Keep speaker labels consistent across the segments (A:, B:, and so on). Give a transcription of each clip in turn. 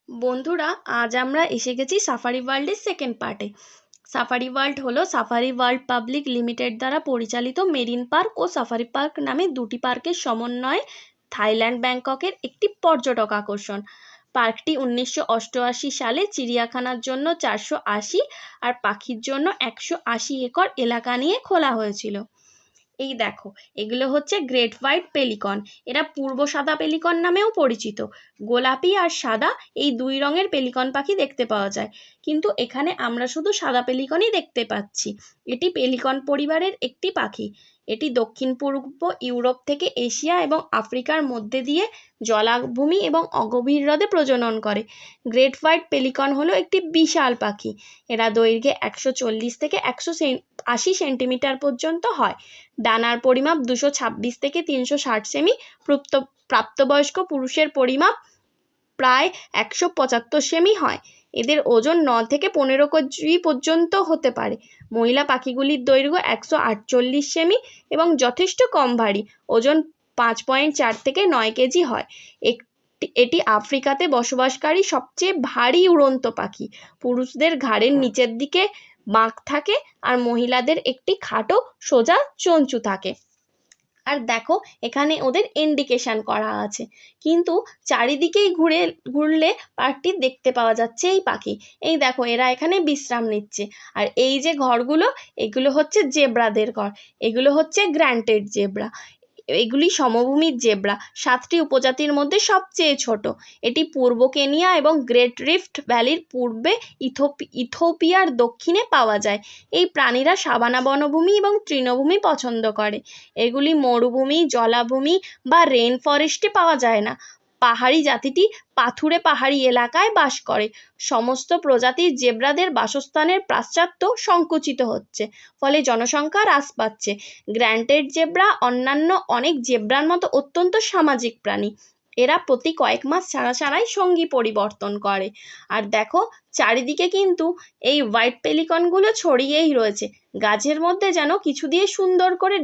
A: বন্ধুরা, আজ আমরা এসে গেছি সাফারি ওয়ার্ল্ডের সেকেন্ড পার্টে। সাফারি ওয়ার্ল্ড হলো সাফারি ওয়ার্ল্ড পাবলিক লিমিটেড দ্বারা পরিচালিত মেরিন পার্ক ও সাফারি পার্ক নামে দুটি পার্কের সমন্বয়ে থাইল্যান্ড ব্যাংককের একটি পর্যটক আকর্ষণ। পার্কটি 1988 সালে চিড়িয়াখানার জন্য 480 আর পাখির জন্য 180 একর এলাকা নিয়ে খোলা হয়েছিল। এই দেখো, এগুলো হচ্ছে গ্রেট হোয়াইট পেলিকন। এরা পূর্ব সাদা পেলিকন নামেও পরিচিত। গোলাপি আর সাদা এই দুই রঙের পেলিকন পাখি দেখতে পাওয়া যায়, কিন্তু এখানে আমরা শুধু সাদা পেলিকনই দেখতে পাচ্ছি। এটি পেলিকন পরিবারের একটি পাখি। এটি দক্ষিণ পূর্ব ইউরোপ থেকে এশিয়া এবং আফ্রিকার মধ্যে দিয়ে জলাভূমি এবং অগভীর হ্রদে প্রজনন করে। গ্রেট হোয়াইট পেলিকন হলো একটি বিশাল পাখি। এরা দৈর্ঘ্যে 140 থেকে 180 সেন্টিমিটার পর্যন্ত হয়। ডানার পরিমাপ 226 থেকে 360 সেমি। প্রাপ্তবয়স্ক পুরুষের পরিমাপ প্রায় 175 সেমি হয়। এদের ওজন 9 থেকে 15 কেজি পর্যন্ত হতে পারে। মহিলা পাখিগুলির দৈর্ঘ্য 148 সেমি এবং যথেষ্ট কম ভারী, ওজন 5.4 থেকে 9 কেজি হয়। এটি আফ্রিকাতে বসবাসকারী সবচেয়ে ভারী উড়ন্ত পাখি। পুরুষদের ঘাড়ের নিচের দিকে বাঁক থাকে আর মহিলাদের একটি খাটো সোজা চঞ্চু থাকে। আর দেখো, এখানে ওদের ইন্ডিকেশন করা আছে, কিন্তু চারিদিকেই ঘুরলে পার্কটি দেখতে পাওয়া যাচ্ছে এই পাখি। এই দেখো, এরা এখানে বিশ্রাম নিচ্ছে। আর এই যে ঘরগুলো, এগুলো হচ্ছে জেব্রাদের ঘর। এগুলো হচ্ছে গ্র্যান্টেড জেব্রা। এগুলি সমভূমির জেব্রা, 7টি উপজাতির মধ্যে সবচেয়ে ছোট। এটি পূর্ব কেনিয়া এবং গ্রেট রিফট ভ্যালির পূর্বে ইথিওপিয়ার দক্ষিণে পাওয়া যায়। এই প্রাণীরা সাভানা বনভূমি এবং তৃণভূমি পছন্দ করে। এগুলি মরুভূমি, জলাভূমি বা রেইন ফরেস্টে পাওয়া যায় না। পাহাড়ি জাতিটি পাথুরে পাহাড়ি এলাকায় বাস করে। সমস্ত প্রজাতির জেব্রাদের বাসস্থানের পাশ্চাত্য সংকুচিত হচ্ছে, ফলে জনসংখ্যা হ্রাস পাচ্ছে। গ্র্যান্টেড জেব্রা অন্যান্য অনেক জেব্রার মতো অত্যন্ত সামাজিক প্রাণী। এরা প্রতি কয়েক মাস ছাড়াই সঙ্গী পরিবর্তন করে। আর দেখো, চারিদিকে কিন্তু এই হোয়াইট পেলিকনগুলো ছড়িয়েই রয়েছে। গাছের মধ্যে যেন কিছু দিয়ে সুন্দর করে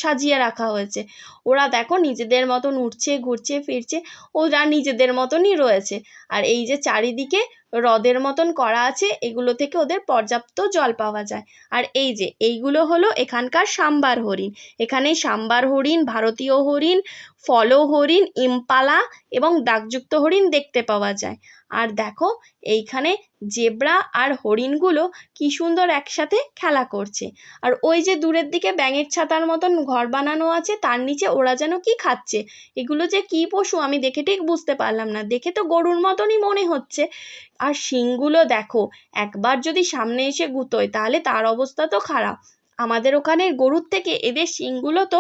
A: সাজিয়ে রাখা হয়েছে। ওরা দেখো নিজেদের মতন উঠছে, ঘুরছে, ফিরছে। ওরা নিজেদের মতনই রয়েছে। আর এই যে চারিদিকে হ্রদের মতন করা আছে, এগুলো থেকে ওদের পর্যাপ্ত জল পাওয়া যায়। আর এই যে এইগুলো হলো এখানকার সাম্বার হরিণ। এখানে সাম্বার হরিণ, ভারতীয় হরিণ, ফলো হরিণ, ইম্পালা এবং দাগযুক্ত হরিণ দেখতে পাওয়া যায়। আর দেখো, এইখানে জেব্রা আর হরিণগুলো কি সুন্দর একসাথে খেলা করছে। আর ওই যে দূরের দিকে ব্যাঙের ছাতার মতন ঘর বানানো আছে, তার নিচে ওরা যেন কি খাচ্ছে। এগুলো যে কি পশু আমি দেখে ঠিক বুঝতে পারলাম না, দেখে তো গরুর মতনই মনে হচ্ছে। আর শিংগুলো দেখো, একবার যদি সামনে এসে গুতোয় তাহলে তার অবস্থা তো খারাপ। আমাদের ওখানের গরুর থেকে এদের শিংগুলো তো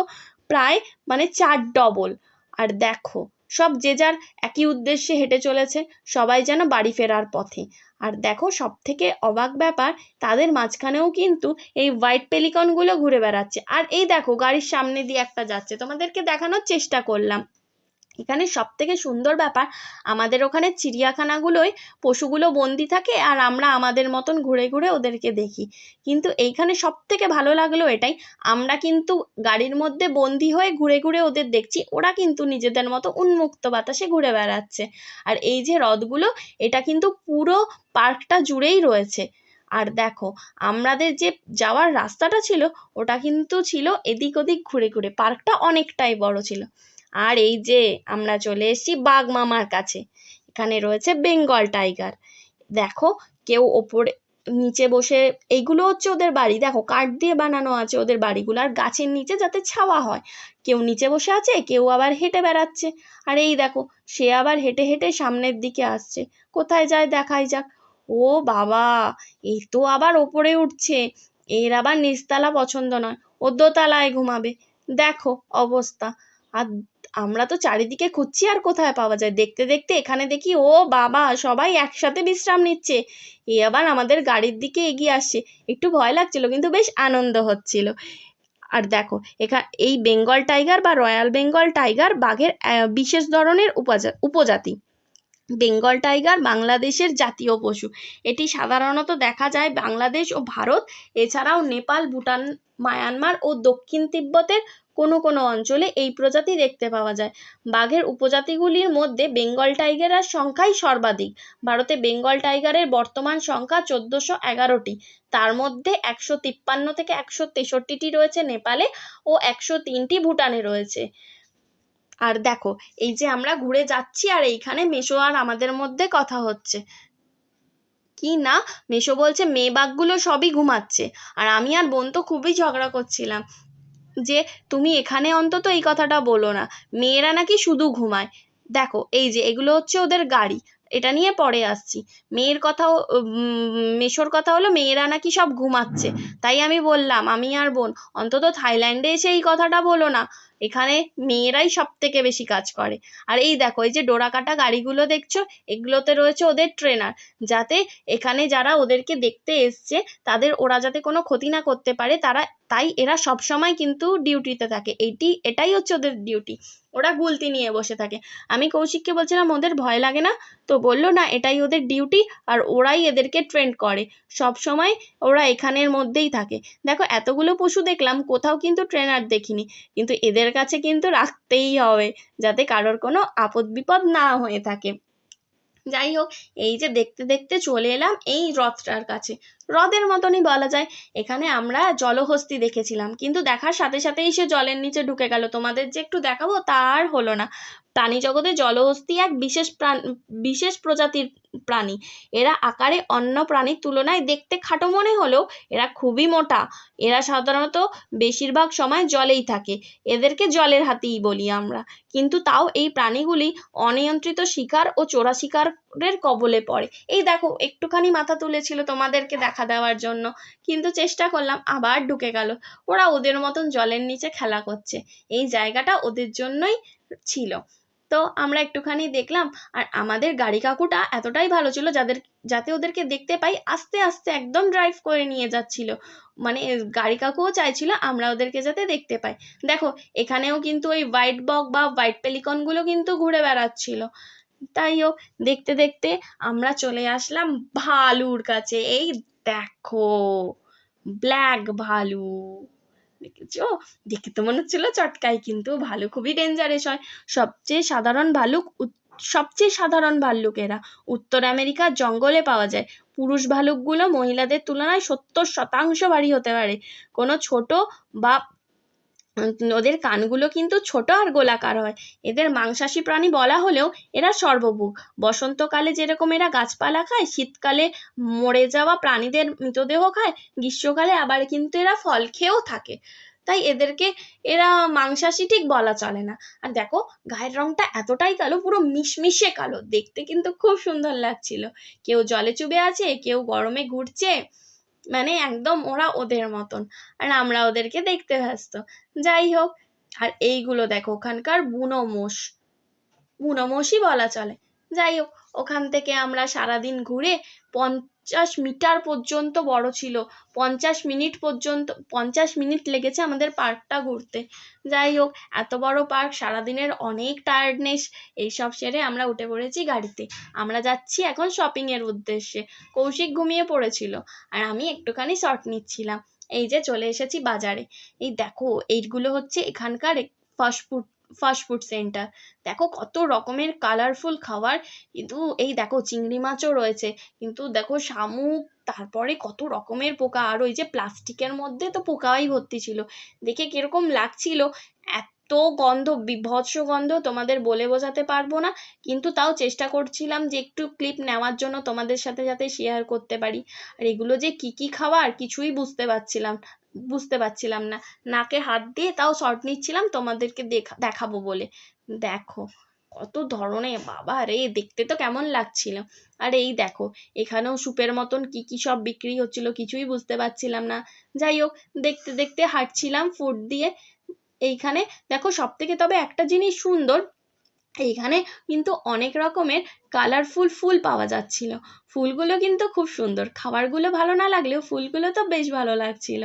A: প্রায় 4 ডবল। আর দেখো, সব যে যার একই উদ্দেশ্যে হেঁটে চলেছে, সবাই যেন বাড়ি ফেরার পথে। আর দেখো, সব থেকে অবাক ব্যাপার, তাদের মাঝখানেও কিন্তু এই হোয়াইট পেলিকনগুলো ঘুরে বেড়াচ্ছে। আর এই দেখো, গাড়ির সামনে দিয়ে একটা যাচ্ছে, তোমাদেরকে দেখানোর চেষ্টা করলাম। এখানে সব থেকে সুন্দর ব্যাপার, আমাদের ওখানে চিড়িয়াখানাগুলোয় পশুগুলো বন্দি থাকে আর আমরা আমাদের মতন ঘুরে ঘুরে ওদেরকে দেখি। কিন্তু এইখানে সব থেকে ভালো লাগলো এটাই, আমরা কিন্তু গাড়ির মধ্যে বন্দি হয়ে ঘুরে ঘুরে ওদের দেখছি, ওরা কিন্তু নিজেদের মতো উন্মুক্ত বাতাসে ঘুরে বেড়াচ্ছে। আর এই যে হ্রদগুলো, এটা কিন্তু পুরো পার্কটা জুড়েই রয়েছে। আর দেখো, আমাদের যে যাওয়ার রাস্তাটা ছিল, ওটা কিন্তু ছিল এদিক ওদিক ঘুরে ঘুরে। পার্কটা অনেকটাই বড় ছিল। আর এই যে আমরা চলে এসেছি বাঘ মামার কাছে। এখানে রয়েছে বেঙ্গল টাইগার। দেখো, কেউ ওপরে নিচে বসে, এইগুলো হচ্ছে ওদের বাড়ি। দেখো, কাঠ দিয়ে বানানো আছে ওদের বাড়িগুলো, আর গাছের নিচে যাতে ছাওয়া হয়। কেউ নিচে বসে আছে, কেউ আবার হেঁটে বেড়াচ্ছে। আর এই দেখো, সে আবার হেঁটে হেঁটে সামনের দিকে আসছে। কোথায় যায় দেখাই যাক। ও বাবা, এই তো আবার ওপরে উঠছে। এর আবার নিচতলা পছন্দ নয়, ও দোতলায় ঘুমাবে। দেখো অবস্থা। আর আমরা তো চারিদিকে খুঁজছি আর কোথায় পাওয়া যায়, দেখতে দেখতে এখানে দেখি ও বাবা, সবাই একসাথে বিশ্রাম নিচ্ছে। এ আবার আমাদের গাড়ির দিকে এগিয়ে আসছে। একটু ভয় লাগছিল, কিন্তু বেশ আনন্দ হচ্ছিল। আর দেখো, এই বেঙ্গল টাইগার বা রয়্যাল বেঙ্গল টাইগার বাঘের বিশেষ ধরনের উপজাতি। বেঙ্গল টাইগার বাংলাদেশের জাতীয় পশু। এটি সাধারণত দেখা যায় বাংলাদেশ ও ভারত, এছাড়াও নেপাল, ভুটান, মায়ানমার ও দক্ষিণ তিব্বতের কোনো কোনো অঞ্চলে এই প্রজাতি দেখতে পাওয়া যায়। বাঘের উপজাতিগুলির মধ্যে বেঙ্গল টাইগারের সংখ্যাই সর্বাধিক। ভারতে বেঙ্গল টাইগারের বর্তমান সংখ্যা 1411টি। তার মধ্যে 153 থেকে 163টি রয়েছে নেপালে ও 103টি ভুটানে রয়েছে। আর দেখো, এই যে আমরা ঘুরে যাচ্ছি আর এইখানে মেসো আর আমাদের মধ্যে কথা হচ্ছে কি না, মেসো বলছে মেয়ে বাঘগুলো সবই ঘুমাচ্ছে, আর আমি আর বোন তো খুবই ঝগড়া করছিলাম যে তুমি এখানে অন্তত এই কথাটা বলো না, মেয়েরা নাকি শুধু ঘুমায়। দেখো এই যে এগুলো হচ্ছে ওদের গাড়ি, এটা নিয়ে পরে আসছি। মেয়ের কথাও মেশোর কথা হলো মেয়েরা নাকি সব ঘুমাচ্ছে, তাই আমি বললাম আমি আর বোন অন্তত থাইল্যান্ডে এসে এই কথাটা বলো না, এখানে মেয়েরাই সব থেকে বেশি কাজ করে। আর এই দেখো এই যে ডোরা কাটা গাড়িগুলো দেখছো, এগুলোতে রয়েছে ওদের ট্রেনার, যাতে এখানে যারা ওদেরকে দেখতে এসছে তাদের ওরা যাতে কোনো ক্ষতি না করতে পারে, তাই এরা সব সময় কিন্তু ডিউটিতে থাকে। এটাই হচ্ছে ওদের ডিউটি। ওরা গুলতি নিয়ে বসে থাকে। আমি কৌশিককে বলছিলাম ওদের ভয় লাগে না, তো বললো না এটাই ওদের ডিউটি, আর ওরাই এদেরকে ট্রেন করে, সব সময় ওরা এখানের মধ্যেই থাকে। দেখো এতগুলো পশু দেখলাম, কোথাও কিন্তু ট্রেনার দেখিনি, কিন্তু এদের কাছে কিন্তু রাখতেই হবে যাতে কারোর কোনো আপদ বিপদ না হয়ে থাকে। যাই হোক, এই যে দেখতে দেখতে চলে এলাম এই হ্রদটার কাছে। হ্রদের মতনই বলা যায়। এখানে আমরা জলহস্তী দেখেছিলাম, কিন্তু দেখার সাথে সাথেই সে জলের নিচে ঢুকে গেল। তোমাদের যে একটু দেখাবো তা আর হলো না। প্রাণী জগতে জলহস্তী এক বিশেষ প্রজাতির প্রাণী। এরা আকারে অন্য প্রাণীর তুলনায় দেখতে খাটো মনে হলেও এরা খুবই মোটা। এরা সাধারণত বেশিরভাগ সময় জলেই থাকে। এদেরকে জলের হাতিই বলি আমরা। কিন্তু তাও এই প্রাণীগুলি অনিয়ন্ত্রিত শিকার ও চোরা শিকারের কবলে পড়ে। এই দেখো একটুখানি মাথা তুলেছিল তোমাদেরকে দেখা দেওয়ার জন্য, কিন্তু চেষ্টা করলাম, আবার ঢুকে গেল। ওরা ওদের মতন জলের নিচে খেলা করছে, এই জায়গাটা ওদের জন্যই ছিল। তো আমরা একটুখানি দেখলাম, আর আমাদের গাড়ি কাকুটা এতটাই ভালো ছিল যাতে ওদেরকে দেখতে পাই আস্তে আস্তে একদম ড্রাইভ করে নিয়ে যাচ্ছিল। মানে গাড়ি কাকুও চাইছিল আমরা ওদেরকে যাতে দেখতে পাই। দেখো এখানেও কিন্তু ওই হোয়াইট বক বা হোয়াইট পেলিকন গুলো কিন্তু ঘুরে বেড়াচ্ছিল। তাই হোক, দেখতে দেখতে আমরা চলে আসলাম ভালুর কাছে। এই দেখো ব্ল্যাক ভালু, দেখেছো? দেখে তো মনে হচ্ছিল চটকাই, কিন্তু ভালু খুবই ডেঞ্জারাস হয়। সবচেয়ে সাধারণ ভাল্লুক এরা উত্তর আমেরিকার জঙ্গলে পাওয়া যায়। পুরুষ ভালুকগুলো মহিলাদের তুলনায় 70% ভারী হতে পারে। কোনো ছোট বা ওদের কানগুলো কিন্তু ছোট আর গোলাকার হয়। এদের মাংসাশী প্রাণী বলা হলেও এরা সর্বভুক। বসন্তকালে যেরকম এরা গাছপালা খায়, শীতকালে মরে যাওয়া প্রাণীদের মৃতদেহ খায়, গ্রীষ্মকালে আবার কিন্তু এরা ফল খেয়েও থাকে। তাই এরা মাংসাশী ঠিক বলা চলে না। আর দেখো গায়ের রংটা এতটাই কালো, পুরো মিশমিশে কালো, দেখতে কিন্তু খুব সুন্দর লাগছিল। কেউ জলে চুবে আছে, কেউ গরমে ঘুরছে, মানে একদম ওরা ওদের মতন, আর আমরা ওদেরকে দেখতে ব্যস্ত। যাই হোক, আর এইগুলো দেখো ওখানকার বুনো মোষ, বুনো মোষই বলা চলে। যাই হোক, ওখান থেকে আমরা সারাদিন ঘুরে 50 মিটার পর্যন্ত বড় ছিল, 50 মিনিট লেগেছে আমাদের পার্কটা ঘুরতে। যাই হোক, এত বড় পার্ক, সারাদিনের অনেক টায়ার্ডনেস এইসব সেরে আমরা উঠে পড়েছি গাড়িতে। আমরা যাচ্ছি এখন শপিং এর উদ্দেশ্যে। কৌশিক ঘুমিয়ে পড়েছিল, আর আমি একটুখানি শর্ট নিচ্ছিলাম। এই যে চলে এসেছি বাজারে। এই দেখো এইগুলো হচ্ছে এখানকার ফাস্টফুড সেন্টার। দেখো কত রকমের কালারফুল খাবার, কিন্তু এই দেখো চিংড়ি মাছও রয়েছে, কিন্তু দেখো শামুক, তারপরে কত রকমের পোকা, আর ওই যে প্লাস্টিকের মধ্যে তো পোকাই ভর্তি ছিল। দেখে কিরকম লাগছিল, এত গন্ধ, বীভৎস গন্ধ, তোমাদের বলে বোঝাতে পারবো না। কিন্তু তাও চেষ্টা করছিলাম যে একটু ক্লিপ নেওয়ার জন্য তোমাদের সাথে যাতে শেয়ার করতে পারি। আর এগুলো যে কি কি খাবার কিছুই বুঝতে পারছিলাম না। নাকে হাত দিয়ে তাও শর্ট নিচ্ছিলাম তোমাদেরকে দেখাবো বলে। দেখো কত ধরনের, বাবা রে, দেখতে তো কেমন লাগছিল। আর এই দেখো এখানেও স্যুপের মতন কি কি সব বিক্রি হচ্ছিল, কিছুই বুঝতে পারছিলাম না। যাই হোক, দেখতে দেখতে হাঁটছিলাম ফুড দিয়ে। এইখানে দেখো সব থেকে তবে একটা জিনিস সুন্দর, এইখানে কিন্তু অনেক রকমের কালারফুল ফুল পাওয়া যাচ্ছিল। ফুলগুলো কিন্তু খুব সুন্দর, খাবারগুলো ভালো না লাগলেও ফুলগুলো তো বেশ ভালো লাগছিল।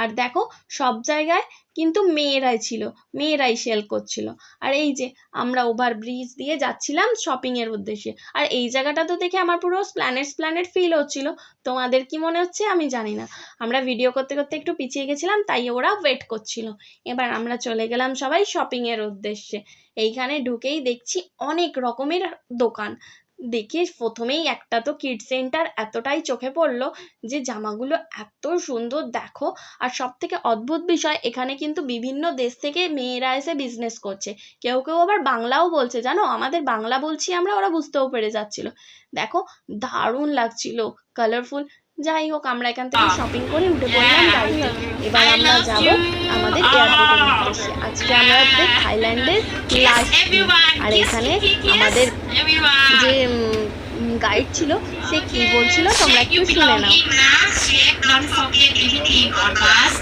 A: আর দেখো সব জায়গায় কিন্তু মেয়েরাই ছিল, মেয়েরাই সেল করছিল। আর এই যে আমরা ওভার ব্রিজ দিয়ে যাচ্ছিলাম শপিংয়ের উদ্দেশ্যে। আর এই জায়গাটা তো দেখে আমার পুরো স্প্ল্যানেট ফিল হচ্ছিল। তোমাদের কি মনে হচ্ছে আমি জানি না। আমরা ভিডিও করতে করতে একটু পিছিয়ে গেছিলাম, তাই ওরা ওয়েট করছিল। এবার আমরা চলে গেলাম সবাই শপিংয়ের উদ্দেশ্যে। এইখানে ঢুকেই দেখছি অনেক রকমের দোকান। দেখে প্রথমেই একটা তো কিড সেন্টার এতটাই চোখে পড়লো যে জামাগুলো এত সুন্দর দেখো। আর সব থেকে অদ্ভুত বিষয়, এখানে কিন্তু বিভিন্ন দেশ থেকে মেয়েরা এসে বিজনেস করছে। কেউ কেউ আবার বাংলাও বলছে, জানো আমাদের বাংলা বলছি আমরা, ওরা বুঝতেও পেরে যাচ্ছিল। দেখো দারুণ লাগছিল, কালারফুল। যাই হোক আমরা এখান থেকে শপিং করে উঠে পড়লাম গাড়িতে। এবার আমরা যাব আমাদের এয়ারপোর্টের উদ্দেশ্যে। আজকে আমাদের থাইল্যান্ডের লাস্ট দিন। আর এখানে আমাদের যে গাইড ছিল সে কি বলছিল তোমরা একটু শুনে নাও।
B: Don't forget everything on bus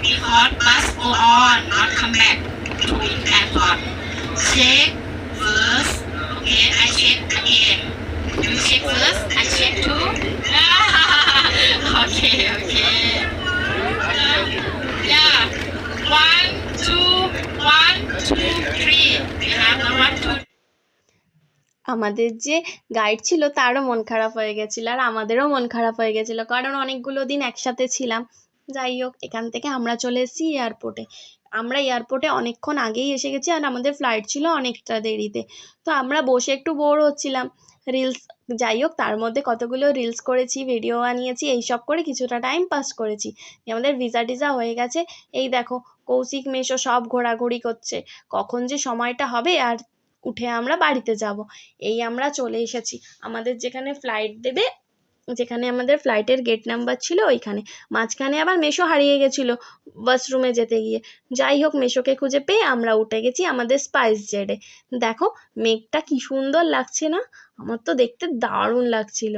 B: because bus go on, not come back to airport. Check first. Okay, I check again. You check first, I check too. Okay. Yeah. 1, 2, 1, 2, 3. We have the 1, 2.
A: আমাদের যে guide ছিল তারও মন খারাপ হয়ে গেছিল, আর আমাদেরও মন খারাপ হয়ে গেছিল, কারণ অনেকগুলো দিন একসাথে ছিলাম। যাই হোক এখান থেকে আমরা চলে এসেছি এয়ারপোর্টে। আমরা এয়ারপোর্টে অনেকক্ষণ আগেই এসে গেছি, আর আমাদের ফ্লাইট ছিল অনেকটা দেরিতে। তো আমরা বসে একটু বোর হচ্ছিলাম, রিলস, যাই হোক তার মধ্যে কতগুলো রিলস করেছি, ভিডিও বানিয়েছি, এইসব করে কিছুটা টাইম পাস করেছি। আমাদের ভিসা টিসা হয়ে গেছে। এই দেখো কৌশিক মেশো সব ঘোরাঘুরি করছে, কখন যে সময়টা হবে আর উঠে আমরা বাড়িতে যাব। এই আমরা চলে এসেছি আমাদের যেখানে ফ্লাইট দেবে, যেখানে আমাদের ফ্লাইটের গেট নাম্বার ছিল ওইখানে। মাঝখানে আবার মেশো হারিয়ে গেছিলো ওয়াশরুমে যেতে গিয়ে। যাই হোক মেশোকে খুঁজে পেয়ে আমরা উঠে গেছি আমাদের স্পাইস জেটে। দেখো মেঘটা কি সুন্দর লাগছে না, আমার তো দেখতে দারুণ লাগছিল।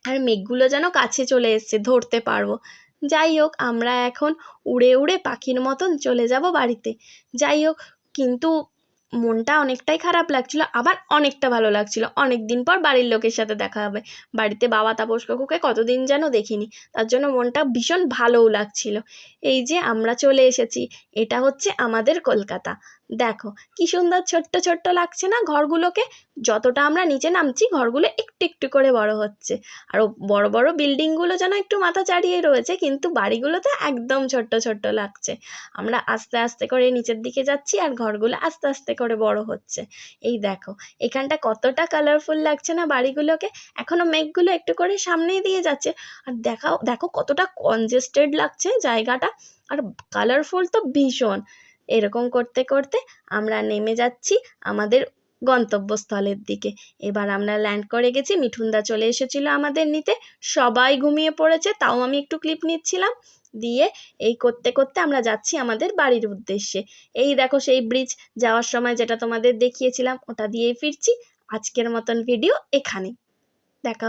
A: আর মেঘগুলো যেন কাছে চলে এসছে, ধরতে পারবো। যাই হোক আমরা এখন উড়ে উড়ে পাখির মতন চলে যাব বাড়িতে। যাই হোক কিন্তু মনটা অনেকটাই খারাপ লাগছিল, আবার অনেকটা ভালো লাগছিল। অনেক দিন পর বাড়ির লোকের সাথে দেখা হবে। বাড়িতে বাবা তাপস কাকুকে কতদিন যেন দেখিনি, তার জন্য মনটা ভীষণ ভালোও লাগছিল। এই যে আমরা চলে এসেছি, এটা হচ্ছে আমাদের কলকাতা। দেখো কি সুন্দর ছোট্ট ছোট্ট লাগছে না ঘরগুলোকে। যতটা আমরা নিচে নামছি ঘরগুলো একটু একটু করে বড় হচ্ছে। আর বড় বড় বিল্ডিংগুলো যেন একটু মাথা চাড়িয়ে রয়েছে, কিন্তু বাড়িগুলো তো একদম ছোট্ট ছোট্ট লাগছে। আমরা আস্তে আস্তে করে নিচের দিকে যাচ্ছি, আর ঘরগুলো আস্তে আস্তে করে বড় হচ্ছে। এই দেখো এখানটা কতটা কালারফুল লাগছে না বাড়িগুলোকে। এখনো মেঘগুলো একটু করে সামনেই দিয়ে যাচ্ছে, আর দেখো কতটা কনজেস্টেড লাগছে জায়গাটা, আর কালারফুল তো ভীষণ। এরকম করতে করতে আমরা নেমে যাচ্ছি আমাদের গন্তব্যস্থলের দিকে। এবার আমরা ল্যান্ড করে গেছি, মিঠুনদা চলে এসেছিল আমাদের নিতে। সবাই ঘুমিয়ে পড়েছে, তাও আমি একটু ক্লিপ নিচ্ছিলাম। দিয়ে এই করতে করতে আমরা যাচ্ছি আমাদের বাড়ির উদ্দেশ্যে। এই দেখো সেই ব্রিজ, যাওয়ার সময় যেটা তোমাদের দেখিয়েছিলাম ওটা দিয়েই ফিরছি। আজকের মতন ভিডিও এখানে দেখা।